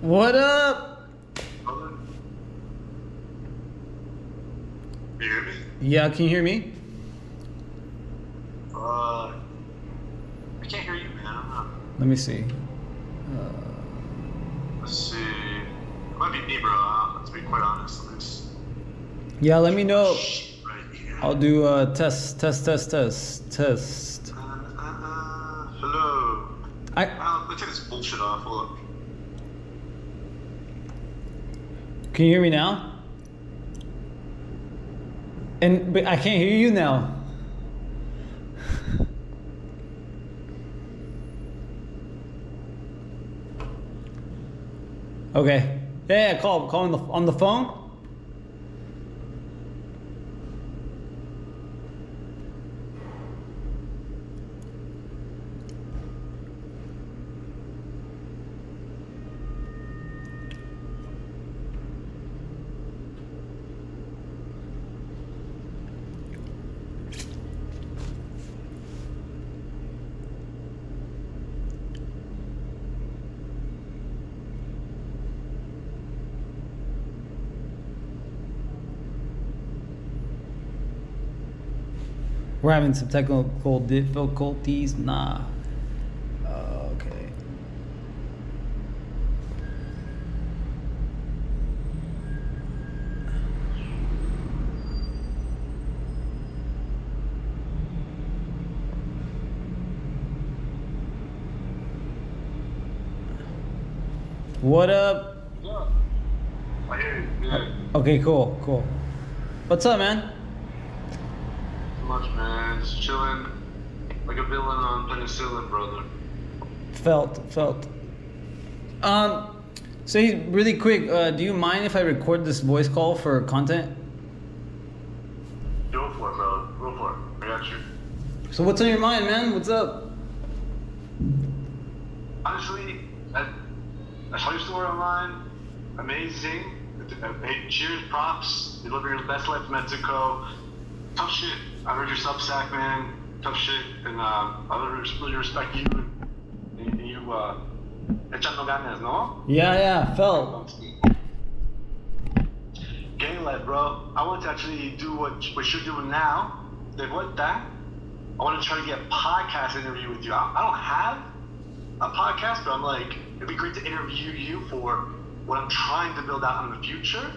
What up? Can you hear me? Yeah, can you hear me? I can't hear you, man. I don't know. Let me see. Let's see. It might be me, bro. To be quite honest. Yeah, let me know. Right here. I'll do test. Hello. I Let's take this bullshit off. Hold up. Can you hear me now? But I can't hear you now. Okay. Yeah, call on the phone. We're having some technical difficulties. Nah. Okay. What up? Yeah. I hear you. Yeah. Okay, cool. What's up, man? Not much, man. Just chilling like a villain on penicillin, brother. Felt. So really quick, do you mind if I record this voice call for content? Go for it, bro. Go for it. I got you. So what's on your mind, man? What's up? Honestly, I saw your story online. Amazing. Hey, cheers, props. You're living your best life in Mexico. Tough shit. I heard your Substack, man. Tough shit. And I really respect you. And you, echando ganas, no? Yeah, felt. Gang led, bro. I want to actually do what you're doing now. De vuelta. I want to try to get a podcast interview with you. I don't have a podcast, but I'm like, it'd be great to interview you for what I'm trying to build out in the future.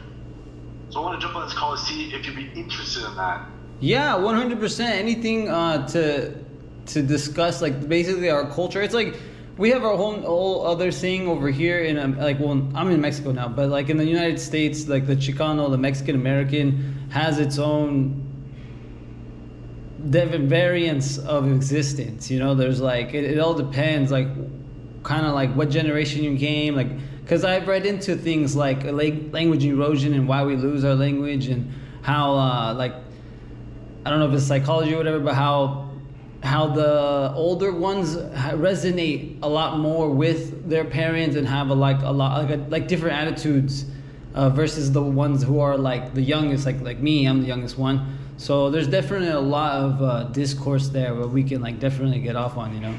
So I want to jump on this call to see if you'd be interested in that. Yeah, 100%. Anything to discuss, like basically our culture. It's like we have our whole other thing over here in I'm in Mexico now, but like in the United States, like the Chicano, the Mexican American has its own different variants of existence. You know, there's like it all depends, like kind of like what generation you came, like because I've read into things like language erosion and why we lose our language and how like I don't know if it's psychology or whatever, but how the older ones resonate a lot more with their parents and have like different attitudes versus the ones who are like the youngest, like me. I'm the youngest one. So there's definitely a lot of discourse there where we can like definitely get off on, you know.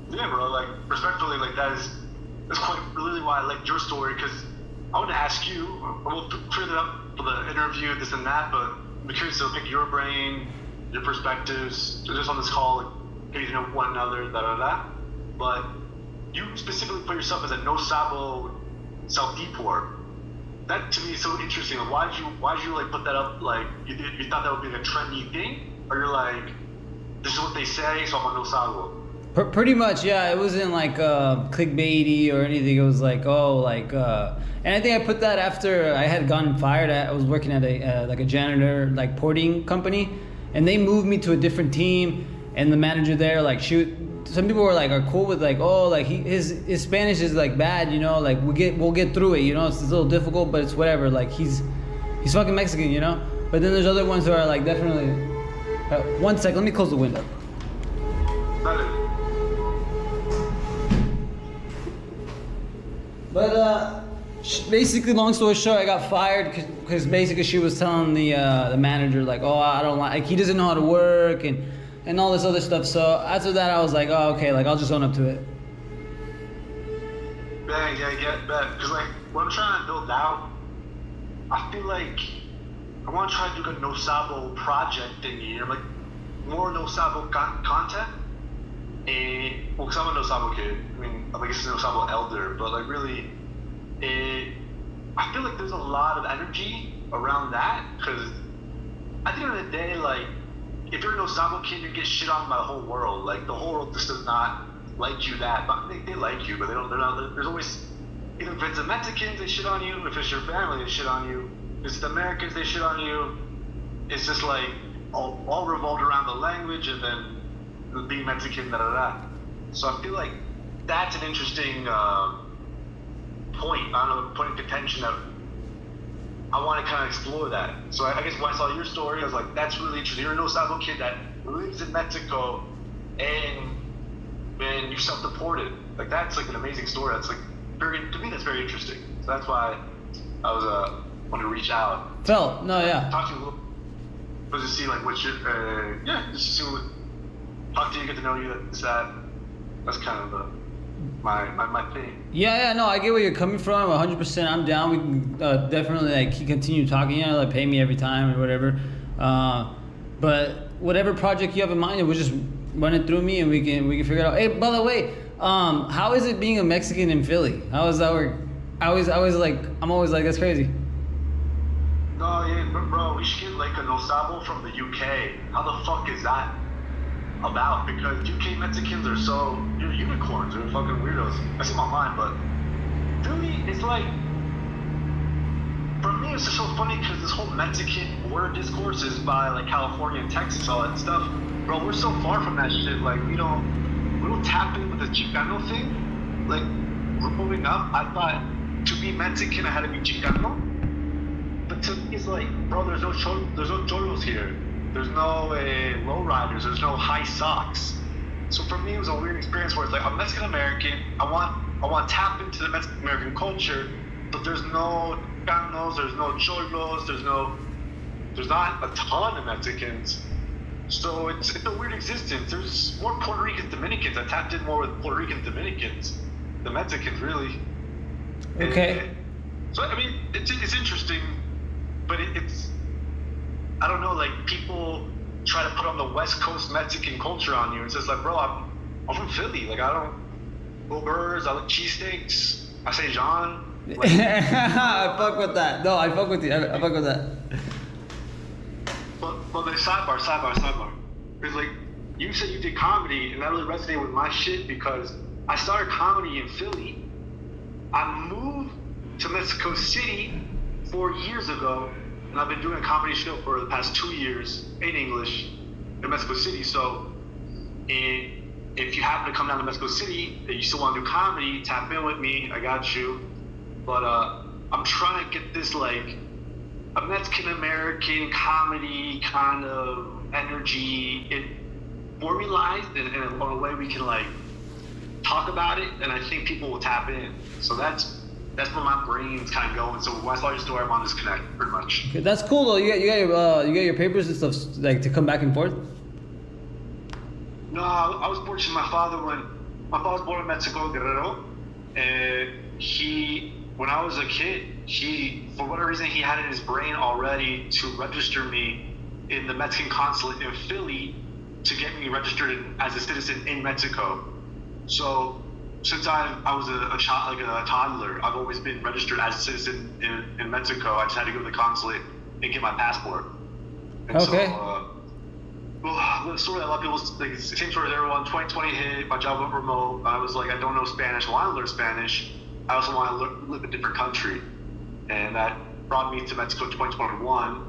Yeah, bro. Like respectfully, like that's quite really why I like your story, because I want to ask you. We'll clear that up for the interview, this and that, but I'm curious to pick your brain, your perspectives, just on this call, like, getting to know one another, But you specifically put yourself as a Nosabo self-deport. That to me is so interesting. Like, why'd you like put that up? Like you thought that would be like a trendy thing, or you're like, this is what they say, so I'm a Nosabo. Pretty much, yeah. It wasn't like clickbaity or anything. It was like, and I think I put that after I had gotten fired. I was working at a janitor, like porting company, and they moved me to a different team. And the manager there, like, some people were like, are cool with like, his Spanish is like bad, you know, like we'll get through it, you know. It's a little difficult, but it's whatever. Like he's fucking Mexican, you know. But then there's other ones who are like definitely. One sec, let me close the window. But basically, long story short, I got fired because basically she was telling the manager like, I don't like he doesn't know how to work and all this other stuff. So after that, I was like, okay, like I'll just own up to it. Yeah, bet. Because like what I'm trying to build out, I feel like I want to try to do a Nosabo project thingy, or like more Nosabo content. And well, because I'm a Nosabo kid. I mean, I guess a Nosabo elder, but like really, I feel like there's a lot of energy around that. Because at the end of the day, like if you're a Nosabo kid, you get shit on by the whole world. Like the whole world just does not like you that, but they like you, but they don't. They're not. There's always either if it's the Mexicans, they shit on you. If it's your family, they shit on you. If it's the Americans, they shit on you. It's just like all revolved around the language and then being Mexican, da da da. So I feel like that's an interesting point. I don't know, point of contention that I want to kind of explore that. So I guess when I saw your story, I was like, that's really interesting. You're a Nosabo kid that lives in Mexico and you're self-deported. Like that's like an amazing story. That's like to me that's very interesting. So that's why I was wanted to reach out. Phil, no, yeah. Talk to you a little, but just see like what you just to see what, talk to you, get to know you. That's kind of my thing. Yeah, no, I get where you're coming from. 100%, I'm down. We can definitely like continue talking. Like pay me every time or whatever. But whatever project you have in mind, we'll just run it through me and we can figure it out. Hey, by the way, how is it being a Mexican in Philly? How does that work? I'm always like that's crazy. No, yeah, bro, we should get like a Nosabo from the UK. How the fuck is that about? Because UK Mexicans are you're unicorns, they're fucking weirdos. That's in my mind, but Philly, it's like, for me, it's just so funny because this whole Mexican border discourse is by like California and Texas, all that stuff. Bro, we're so far from that shit. Like we don't tap in with the Chicano thing. Like growing up, I thought to be Mexican I had to be Chicano. But to me, it's like, bro, there's no cholos here. There's no lowriders. There's no high socks. So for me, it was a weird experience where it's like I'm Mexican American. I want to tap into the Mexican American culture, but there's no Chicanos. There's no cholos. There's not a ton of Mexicans. So it's a weird existence. There's more Puerto Rican Dominicans. I tapped in more with Puerto Rican Dominicans than Mexicans, really. Okay. So I mean, it's interesting, but it's I don't know. Like people try to put on the West Coast Mexican culture on you. It's just like, bro, I'm from Philly. Like I don't go burgers. I like cheesesteaks. I say Jean. Like, I fuck with that. No, I fuck with you. I fuck with that. But the sidebar. It's like you said you did comedy, and that really resonated with my shit because I started comedy in Philly. I moved to Mexico City 4 years ago, and I've been doing a comedy show for the past 2 years in English in Mexico City. So, if you happen to come down to Mexico City and you still want to do comedy, tap in with me. I got you. But I'm trying to get this like a Mexican American comedy kind of energy formalized in a way we can like talk about it, and I think people will tap in. So that's where my brain's kind of going. So when I saw your story, I wanted to disconnect pretty much. Okay, that's cool though. You got your papers and stuff like to come back and forth. No, I was fortunate. My father was born in Mexico, Guerrero, and when I was a kid, for whatever reason, he had it in his brain already to register me in the Mexican consulate in Philly to get me registered as a citizen in Mexico. So since I was a child, like a toddler, I've always been registered as a citizen in Mexico. I just had to go to the consulate and get my passport. And okay. So, the story that a lot of people, like, it's the same story as everyone. 2020 hit, my job went remote. I was like, I don't know Spanish. I want to learn Spanish. I also want to live in a different country. And that brought me to Mexico in 2021.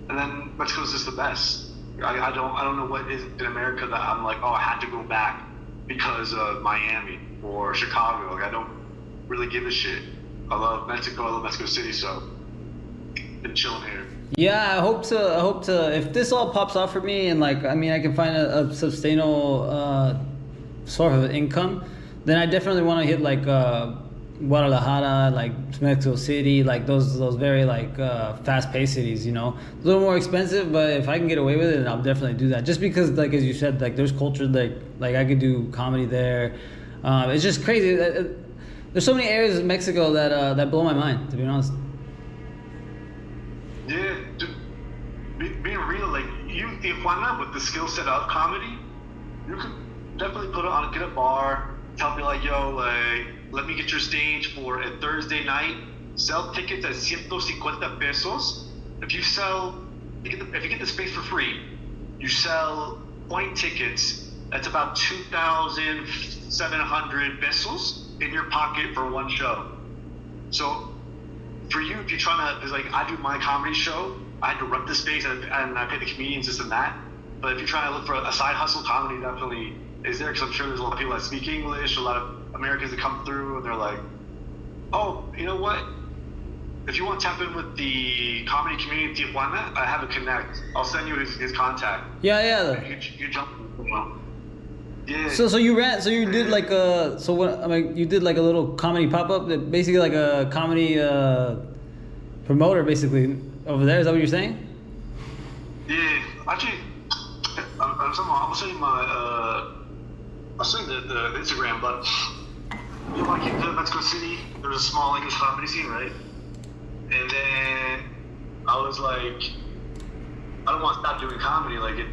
And then Mexico's just the best. I don't know what is in America that I'm like, oh, I had to go back because of Miami or Chicago. Like, I don't really give a shit. I love Mexico. I love Mexico City. So, been chilling here. Yeah, I hope to. If this all pops off for me, and like, I mean, I can find a sustainable sort of income, then I definitely want to hit like Guadalajara, like Mexico City, like those very like fast-paced cities. You know, a little more expensive, but if I can get away with it, then I'll definitely do that. Just because, like as you said, like there's culture, like I could do comedy there. It's just crazy. There's so many areas in Mexico that blow my mind, to be honest. Yeah, dude, being real, like you, Tijuana, with the skill set of comedy, you could definitely get a bar, tell me like, yo, like, let me get your stage for a Thursday night. Sell tickets at 150 pesos. If you get the space for free, you sell point tickets. That's about 2,700 pesos in your pocket for one show. So for you, if you're trying to, like, I do my comedy show, I had to rent the space and I pay the comedians this and that. But if you're trying to look for a side hustle, comedy definitely is there, because I'm sure there's a lot of people that speak English, a lot of Americans that come through and they're like, oh, you know what? If you want to tap in with the comedy community in Tijuana, I have a connect. I'll send you his contact. Yeah. You jump. Yeah. So you did like you did like a little comedy pop up, that basically like a comedy promoter basically over there. Is that what you're saying? Yeah. Actually, I'll send you I'll send you the Instagram, but you know, when I came to Mexico City, there was a small English comedy scene, right? And then I was like, I don't want to stop doing comedy. Like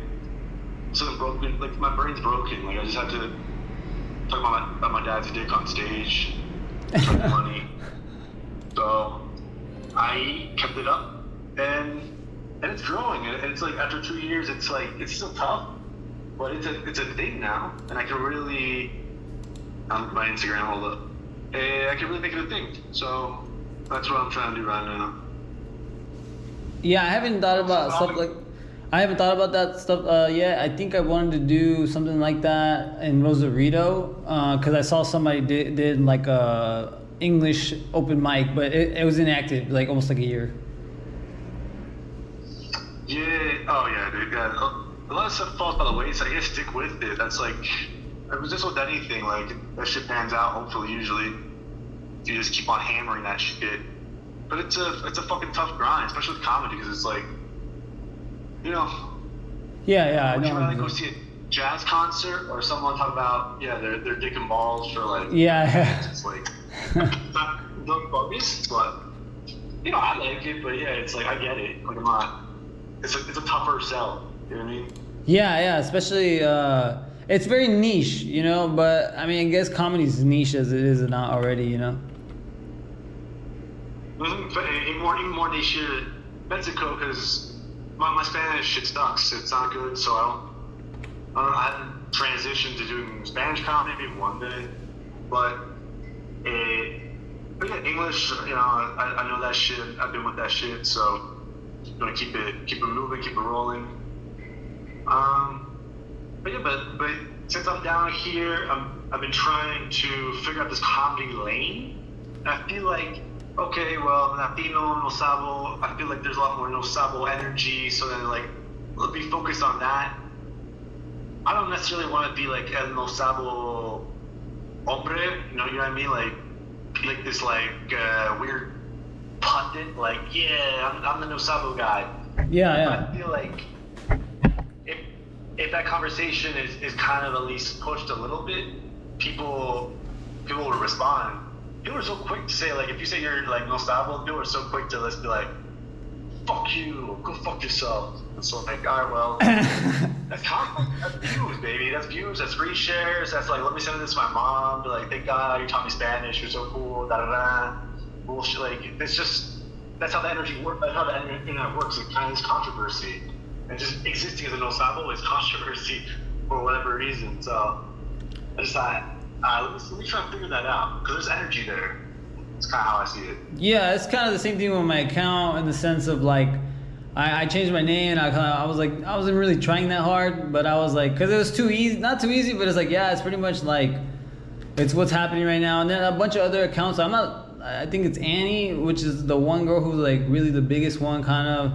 something broken. Like my brain's broken. Like I just had to talk about my dad's dick on stage, try money. So I kept it up, and it's growing. And it's like after 2 years, it's still tough, but it's a thing now, and I can really. My Instagram, hold up. I can really make it a thing. So that's what I'm trying to do right now. Yeah, I haven't thought about that stuff yet. I think I wanted to do something like that in Rosarito, because I saw somebody did like a English open mic, but it was inactive like almost like a year. Yeah. Oh yeah, dude. Yeah. A lot of stuff falls by the wayside. You gotta stick with it. That's like, it was just with anything. Like that shit pans out. Hopefully, usually, you just keep on hammering that shit. But it's a fucking tough grind, especially with comedy, because it's like, you know. Yeah. I Would know. you rather go see a jazz concert or someone talk about their dick and balls for like? Yeah. It's like not bogus, but you know I like it. But yeah, it's like I get it. Like I'm not. It's a tougher sell. You know what I mean? Yeah. Especially, it's very niche, you know. But I mean, I guess comedy's as niche as it is not already, you know. Even more niche here in Mexico, because my Spanish shit sucks. It's not good, so I haven't transitioned to doing Spanish comedy maybe one day, but yeah, English. You know, I know that shit. I've been with that shit, so I'm gonna keep it moving, keep it rolling. But yeah, but since I'm down here, I've been trying to figure out this comedy lane. And I feel like, okay, well, Latino, Nosabo, I feel like there's a lot more Nosabo energy, so then like, let's be focused on that. I don't necessarily want to be like El Nosabo hombre, you know what I mean? Like this weird pundit, like, yeah, I'm the Nosabo guy. Yeah. But I feel like if that conversation is kind of at least pushed a little bit, people will respond. People are so quick to say, like, if you say you're like Nosabo, people are so quick to just be like, fuck you, go fuck yourself. And so I'm like, all right, well, that's views, baby. That's views, that's reshares, that's like, let me send this to my mom, be like, thank God you taught me Spanish, you're so cool, da-da-da. Bullshit, like, it's just, that's how the energy works, that's how the internet works. It kind of is controversy. And just existing as a Nosabo is controversy for whatever reason. So I just thought, let me try and figure that out, because there's energy there. It's kind of how I see it. Yeah, it's kind of the same thing with my account, in the sense of like, I changed my name, and I was like, I wasn't really trying that hard, but I was like, because it was too easy, not too easy, but it's like, yeah, it's pretty much like, it's what's happening right now. And then a bunch of other accounts, I think it's Annie, which is the one girl who's like really the biggest one, kind of.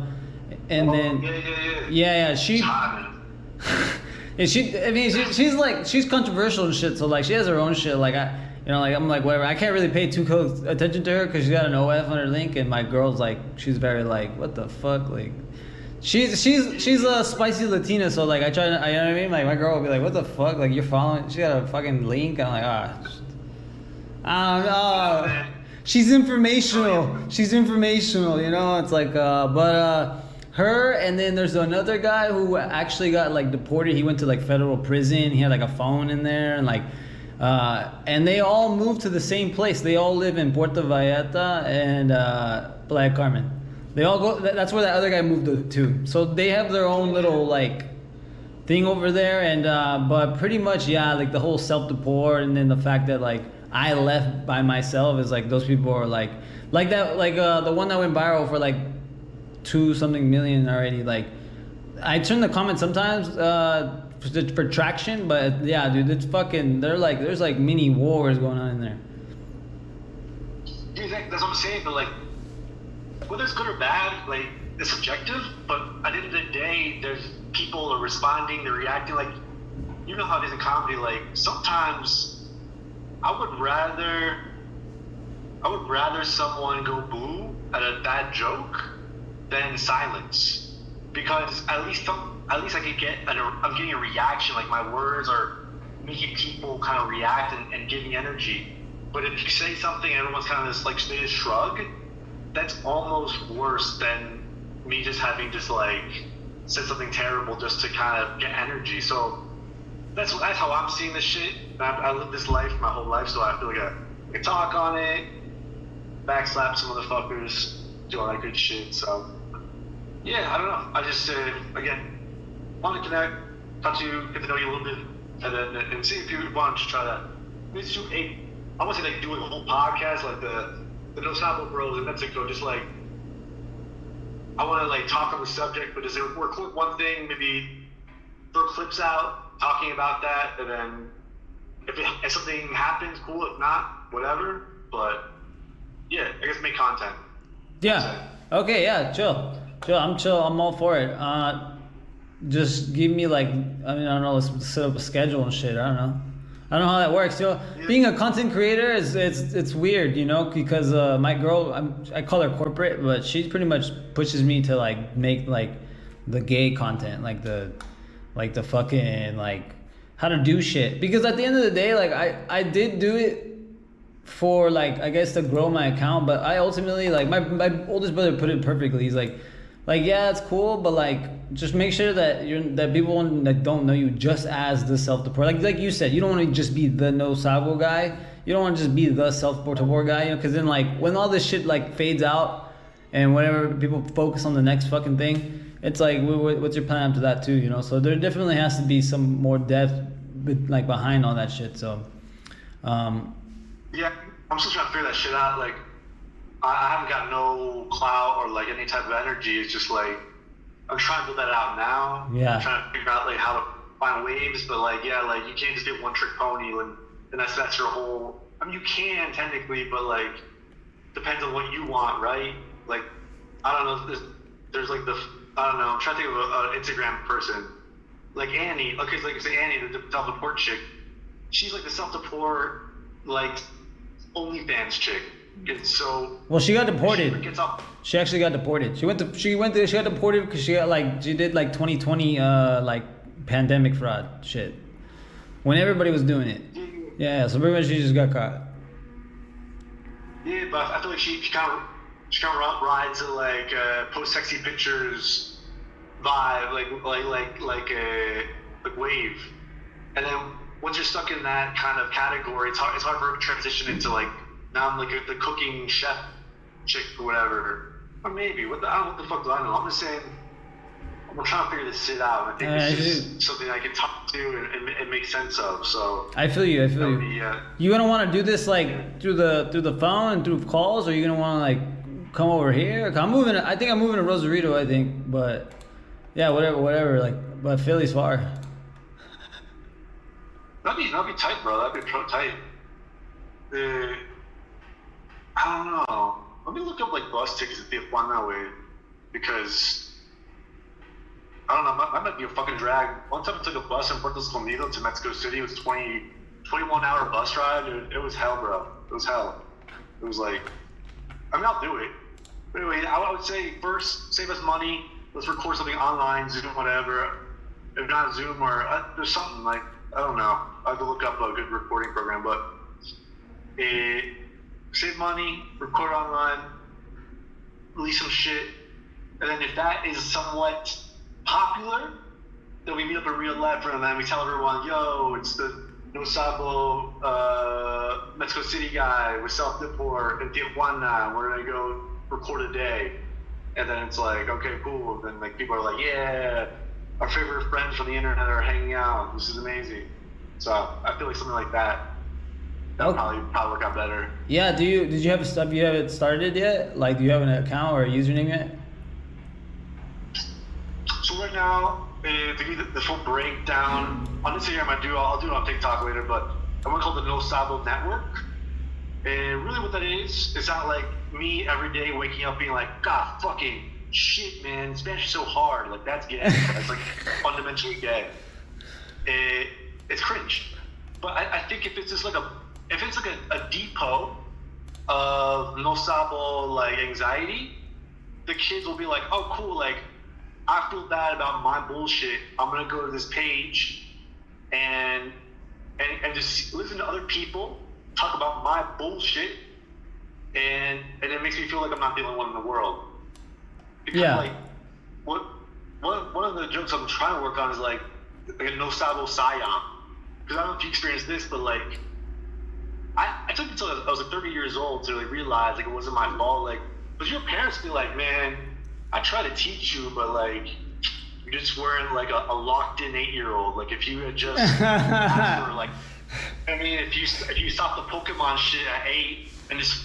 And then she and she's controversial and shit, so like she has her own shit, like I'm like, whatever, I can't really pay too close attention to her because she's got an OF on her link, and my girl's like, she's very like, what the fuck, like she's a spicy Latina, so like I try to, you know what I mean, like my girl will be like, what the fuck, like you're following, she got a fucking link, and I'm like, I don't know. She's informational. She's informational, you know. It's like, her, and then there's another guy who actually got like deported. He went to like federal prison. He had like a phone in there, and like, and they all moved to the same place. They all live in Puerto Vallarta and Playa Carmen. They all go. That's where that other guy moved to. So they have their own little like thing over there, and but pretty much, yeah, like the whole self-deport, and then the fact that like I left by myself is like those people are like that, like the one that went viral for like 2-something million already. Like I turn the comments sometimes for traction, but yeah, dude, it's fucking. They're like there's like mini wars going on in there. Yeah, that's what I'm saying. But like, whether it's good or bad, like it's subjective. But at the end of the day, there's people are responding, they're reacting. Like, you know how it is in comedy. Like sometimes I would rather someone go boo at a bad joke than silence, because at least I can get I'm getting a reaction. Like my words are making people kind of react and giving energy. But if you say something and everyone's kind of just like they just shrug, that's almost worse than me just having just like said something terrible just to kind of get energy. So that's how I'm seeing this shit. I lived this life my whole life, so I feel like I can talk on it, backslap some motherfuckers, do all that good shit. So yeah, I don't know. I just again want to connect, talk to you, get to know you a little bit, and see if you want to try that. Let's do I want to say like do a whole podcast like the Nosabo bros in Mexico, just like I want to like talk on the subject, but just record one thing, maybe throw clips out talking about that, and then if something happens, cool. If not, whatever. But yeah, I guess make content. Yeah. Okay. Yeah. Chill. I'm chill. I'm all for it. Just give me like, I mean, I don't know. Let's set up a schedule and shit. I don't know how that works. You know, being a content creator it's weird, you know, because my girl, I call her corporate, but she pretty much pushes me to like make like the gay content, like the fucking like how to do shit. Because at the end of the day, like I did do it for like I guess to grow my account, but I ultimately like my oldest brother put it perfectly. He's like yeah, it's cool, but like just make sure that that people that don't know you just as the self-deport. Like you said, you don't want to just be the Nosabo guy. You don't want to just be the self-deport guy, you know, because then like when all this shit like fades out and whenever people focus on the next fucking thing, it's like what's your plan after that too, you know? So there definitely has to be some more depth like behind all that shit. So yeah, I'm still trying to figure that shit out. Like I haven't got no clout or like any type of energy. It's just like I'm trying to build that out now. Yeah. I'm trying to figure out like how to find waves, but like yeah, like you can't just be a one trick pony and that's your whole. I mean, you can technically, but like depends on what you want, right? Like I don't know. There's like I don't know. I'm trying to think of an Instagram person like Annie. Okay, so like say Annie, the self-deport chick. She's like the self-deport like OnlyFans chick. And so well, she got deported. She actually got deported. She got deported because she did like 2020 like pandemic fraud shit when everybody was doing it. Yeah, so pretty much she just got caught. Yeah, but I feel like she kind of rides a like post sexy pictures vibe, like wave, and then once you're stuck in that kind of category, it's hard for her to transition into like. Now I'm like the cooking chef chick or whatever. Or maybe. I don't know what the fuck do I know. I'm just saying, I'm trying to figure this shit out. I think it's just something I can talk to and make sense of. So I feel you. You gonna want to do this like through the phone and through calls, or you gonna want to like come over here? I think I'm moving to Rosarito. I think, but yeah, whatever. Like, but Philly's far. That'd be tight, bro. That'd be tight. I don't know. Let me look up like bus tickets if they fly that way, because I don't know. That might be a fucking drag. One time I took a bus from Puerto Escondido to Mexico City. It was 21-hour bus ride. It was hell, bro. It was hell. It was like, I mean, I'll do it. But anyway, I would say first save us money. Let's record something online, Zoom, whatever. If not Zoom or there's something like I don't know. I have to look up a good recording program, but. save money, record online, release some shit, and then if that is somewhat popular, then we meet up in real life, and then we tell everyone, yo, it's the Nosabo, Mexico City guy with Self-Deport in Tijuana. We're gonna go record a day, and then it's like, okay, cool. Then like people are like, yeah, our favorite friends from the internet are hanging out. This is amazing. So I feel like something like that would probably work out better. Yeah. Did you have stuff you haven't started yet? Like, do you have an account or a username yet? So right now, to give you the full breakdown, on Instagram I'll do it on TikTok later, but I want to call it the Nosabo Network. And really what that is not like me every day waking up being like, God fucking shit, man, Spanish is so hard. Like, that's gay. That's like fundamentally gay. It's cringe. But I think if it's just like a depot of Nosabo like anxiety, the kids will be like, oh cool, like I feel bad about my bullshit. I'm gonna go to this page and just listen to other people talk about my bullshit, and it makes me feel like I'm not the only one in the world. Because like one of the jokes I'm trying to work on is like a Nosabo Scion. Because I don't know if you experienced this, but like I took it until I was like 30 years old to like realize like it wasn't my fault. Like, but your parents be like, man, I try to teach you, but like you just weren't like a locked in 8-year-old. Like if you had just asked for like, I mean, if you stop the Pokemon shit at 8 and just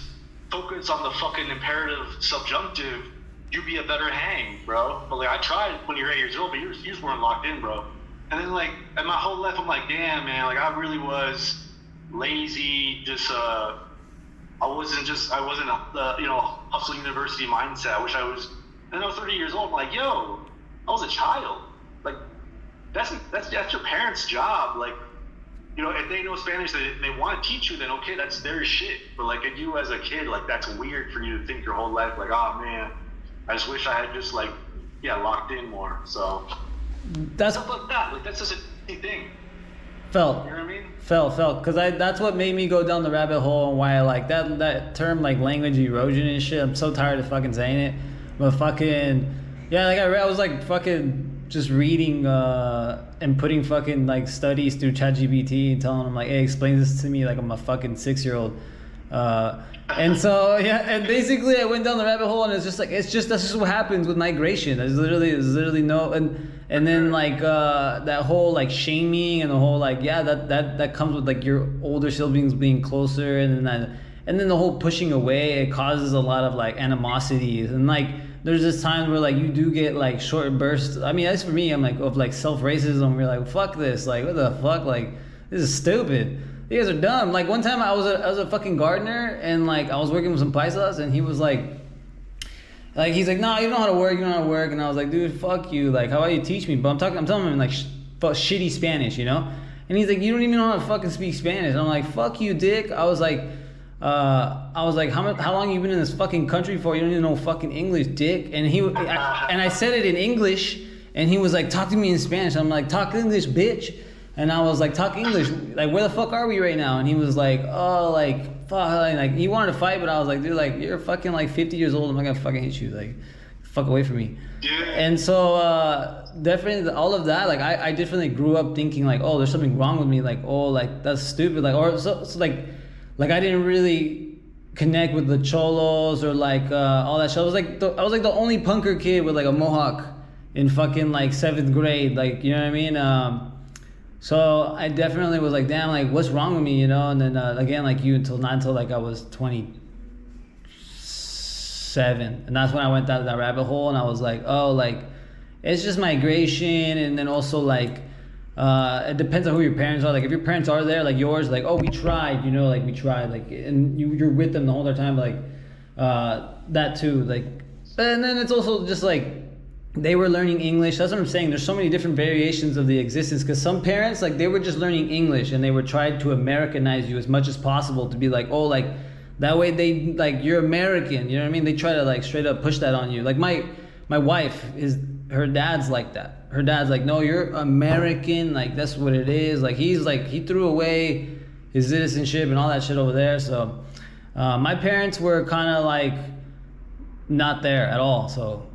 focus on the fucking imperative subjunctive, you'd be a better hang, bro. But like I tried when you were 8 years old, but you just weren't locked in, bro. And then like in my whole life, I'm like, damn, man, like I really was lazy. Just I wasn't hustle university mindset. I wish I was. And I was 30 years old. I'm like, yo, I was a child. Like that's your parents' job. Like, you know, if they know Spanish and they want to teach you, then okay, that's their shit. But like if you as a kid, like that's weird for you to think your whole life like, oh man, I just wish I had just like locked in more. So. That's stuff like that. Like that's just a thing. Felt. You know what I mean? Felt. Because that's what made me go down the rabbit hole, and why I like that term, like language erosion and shit. I'm so tired of fucking saying it. But fucking like I was like fucking just reading and putting fucking like studies through ChatGPT and telling them like, hey, explain this to me like I'm a fucking 6-year-old. And so and basically I went down the rabbit hole, and it's just that's just what happens with migration. There's literally no and then like that whole like shaming and the whole like that comes with like your older siblings being closer, and then the whole pushing away, it causes a lot of like animosity, and like there's this time where like you do get like short bursts. I mean, as for me, I'm like of like self-racism. We're like, fuck this, like what the fuck, like this is stupid. You guys are dumb. Like one time I was a fucking gardener, and like I was working with some paisas, and he was like he's like, no, you don't know how to work, and I was like, dude, fuck you. Like, how about you teach me? But I'm telling him in like shitty Spanish, you know? And he's like, you don't even know how to fucking speak Spanish. And I'm like, fuck you, dick. I was like, how long you been in this fucking country for? You don't even know fucking English, dick. And I said it in English, and he was like, talk to me in Spanish. I'm like, talk English, bitch. And I was like, talk English. Like, where the fuck are we right now? And he was like, oh, like, fuck. Like, he wanted to fight, but I was like, dude, like, you're fucking like 50 years old. I'm not gonna fucking hit you. Like, fuck away from me. Yeah. And so, definitely all of that, like, I definitely grew up thinking like, oh, there's something wrong with me. Like, oh, like, that's stupid. Like, or so like I didn't really connect with the cholos or like all that shit. I was like the only punker kid with like a mohawk in fucking like 7th grade. Like, you know what I mean? So I definitely was like, damn, like what's wrong with me, you know? And then again, like not until like I was 27, and that's when I went down that rabbit hole, and I was like, oh, like it's just migration, and then also like it depends on who your parents are. Like if your parents are there, like yours, like oh we tried, you know, like we tried, like and you're with them the whole time, like that too, like, and then it's also just like. They were learning English. That's what I'm saying. There's so many different variations of the existence, because some parents, like, they were just learning English, and they were trying to Americanize you as much as possible to be like, oh, like, that way they, like, you're American. You know what I mean? They try to, like, straight up push that on you. Like, my wife, her dad's like that. Her dad's like, no, you're American. Like, that's what it is. Like, he threw away his citizenship and all that shit over there. So my parents were kind of like not there at all. So